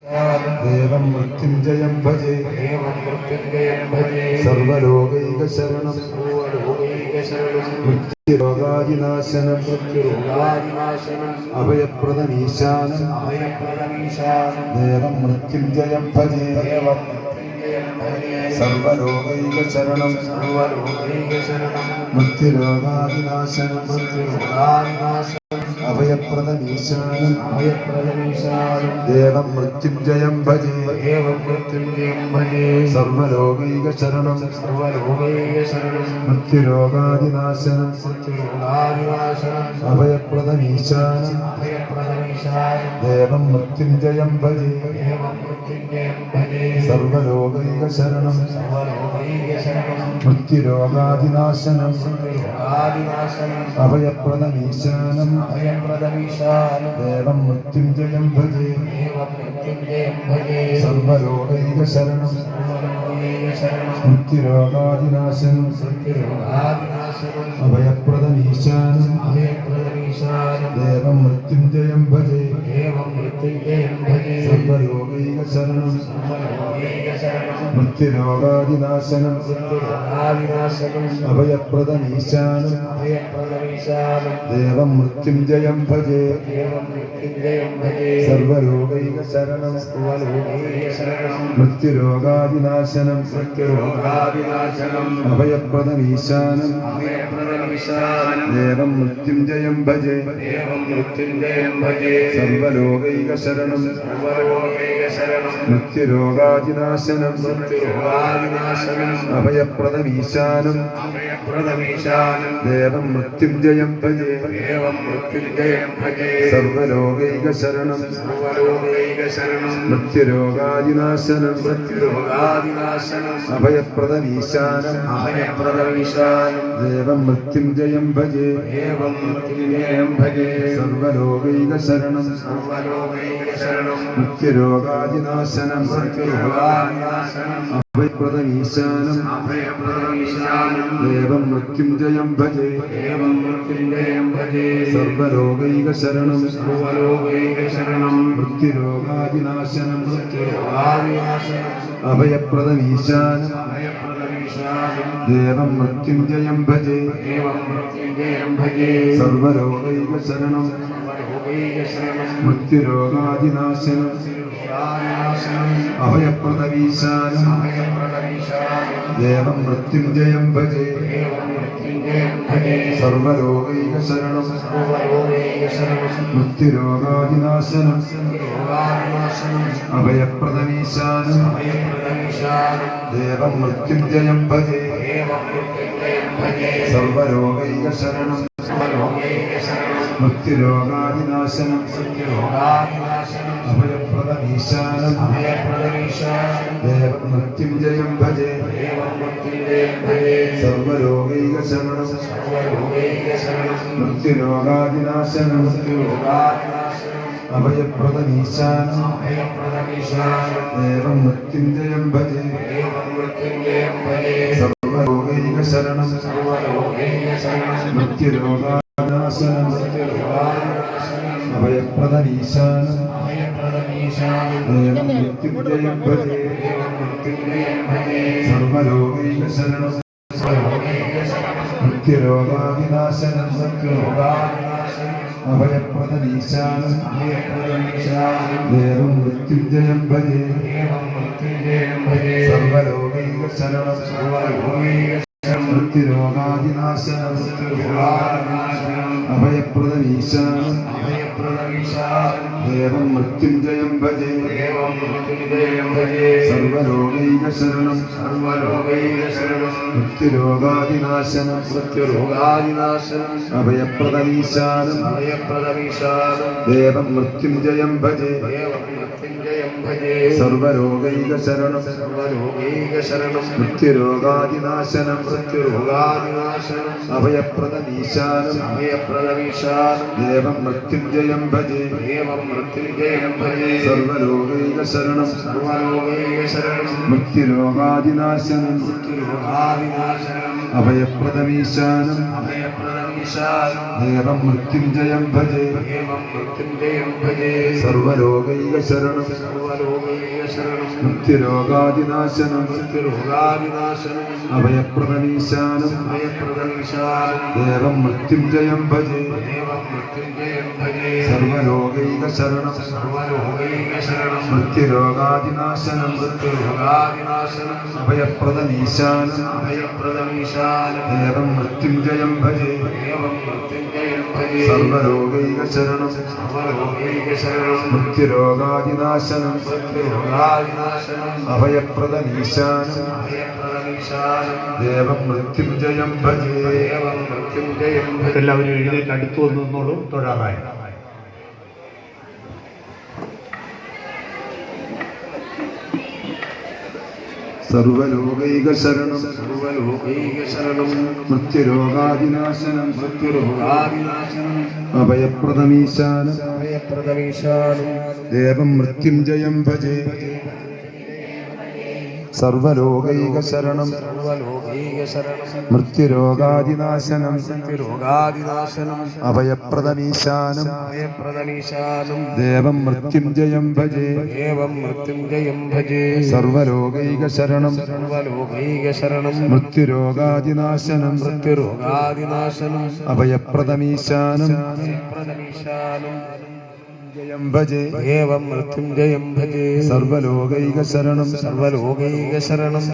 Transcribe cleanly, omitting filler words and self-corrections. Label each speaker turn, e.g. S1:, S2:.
S1: देवं मृत्युञ्जयं भजे सर्वलोकैकशरणं मृत्युरोगादिनाशनं अभयप्रदमीशानं देवं मृत्युञ्जयं भजे सर्वलोकैकशरणं मृत्युरोगादिनाशनं अभयप्रदमीशानं देवं मृत्युञ्जयं भजे सर्वलोकैकशरणं मृत्युरोगादिनाशनं अभयप्रदमीशानं देवं मृत्युञ्जयं भजे सर्वलोकैकशरणं मृत्युरोगादिनाशनं अभयप्रदमीशानं देवं मृत्युञ्जयं भजे सर्वलोकैकशरणं मृत्युरोगादिनाशनं अभयप्रदमीशानं देवं मृत्युञ्जयं भजे सर्वलोकैकशरणं मृत्युरोगादिनाशनं अभयप्रदमीशानं देवं मृत्युञ्जयं भजे सर्वलोकैकशरणं मृत्युरोगादिनाशनं अभयप्रदमीशानं देवं मृत्युञ्जयं भजे सर्वलोकैकशरणं मृत्युरोगादिनाशनं अभयप्रदमीशानं देवं मृत्युञ्जयं भजे सर्वलोकैकशरणं मृत्युरोगादिनाशनं अभयप्रदमीशानं देवं मृत्युञ्जयं भजे सर्वलोकैकशरणं मृत्युरोगादिनाशनं अभयप्रदमीशानं देवं मृत्युञ्जयं भजे सर्वलोकैकशरणं मृत्युरोगादिनाशनं अभयप्रदमीशानं देवं मृत्युञ्जयं भजे सर्वलोकैकशरणं मृत्युरोगादिनाशनं अभयप्रदमीशानं देवं मृत्युञ्जयं भजे सर्वलोकैकशरणं मृत्युरोगादिनाशनं अभयप्रदमीशानं देवं मृत्युञ्जयं भजे सर्वलोकैकशरणं मृत्युरोगादिनाशनं अभयप्रदमीशानं देवं मृत्युञ्जयं भजे सर्वलोकैकशरणं मृत्युरोगादिनाशनं अभयप्रदमीशानं देवं मृत्युञ्जयं भजे सर्वलोकैकशरणं मृत्युरोगादिनाशनं अभयप्रदमीशानं देवं मृत्युञ्जयं भजे सर्वलोकैकशरणं मृत्युरोगादिनाशनं अभयप्रदमीशानं देवं मृत्युञ्जयं भजे सर्वलोकैकशरणं मृत्युरोगादिनाशनं अभयप्रदमीशानं देवं मृत्युञ्जयं भजे सर्वलोकैकशरणं मृत्युरोगादिनाशनं अभयप्रदमीशानं देवं मृत्युञ्जयं भजे सर्वलोकैकशरणं मृत्युरोगादिनाशनं अभयप्रदमीशानं देवं मृत्युञ्जयं भजे सर्वलोकैकशरणं मृत्युरोगादिनाशनं अभयप्रदमीशानं देवं मृत्युञ्जयं भजे सर्वलोकैकशरणं
S2: സർവലോകൈകശരണം
S1: മൃത്യുരോഗാദിനാശനം
S2: മൃത്യുരോഗാദിനാശനം
S1: അഭയപ്രദമീശാനം ദേവം മൃത്യുഞ്ജയം ഭജേ സർവലോകൈകശരണം മൃത്യുരോഗാദിനാശനം അഭയപ്രദമീശാനം ദേവം മൃത്യുഞ്ജയം ഭജേ സർവലോകൈകശരണം മൃത്യുരോഗാദിനാശനം അഭയപ്രദമീശാനം ദേവം മൃത്യുഞ്ജയം ഭജേ.
S3: എല്ലാവരും എഴുന്നേറ്റ് അടുത്തു വന്നോളൂ. തൊഴാറായി.
S1: സർവലോകൈകശരണം മൃത്യുരോഗാദിനാശനം അഭയപ്രദമീശാനം ദേവം മൃത്യുഞ്ജയം ഭജേ സർവലോകൈകശരണം മൃത്യുരോഗാദിനാശനം അഭയപ്രദമീശാനം ദേവം മൃത്യുഞ്ജയം ഭജേ സർവലോകൈകശരണം മൃത്യുരോഗാദിനാശനം അഭയപ്രദമീശാനം ഭജേ
S2: മൃത്യുഞ്ജയം ഭജേ
S1: സർവലോകൈകശരണം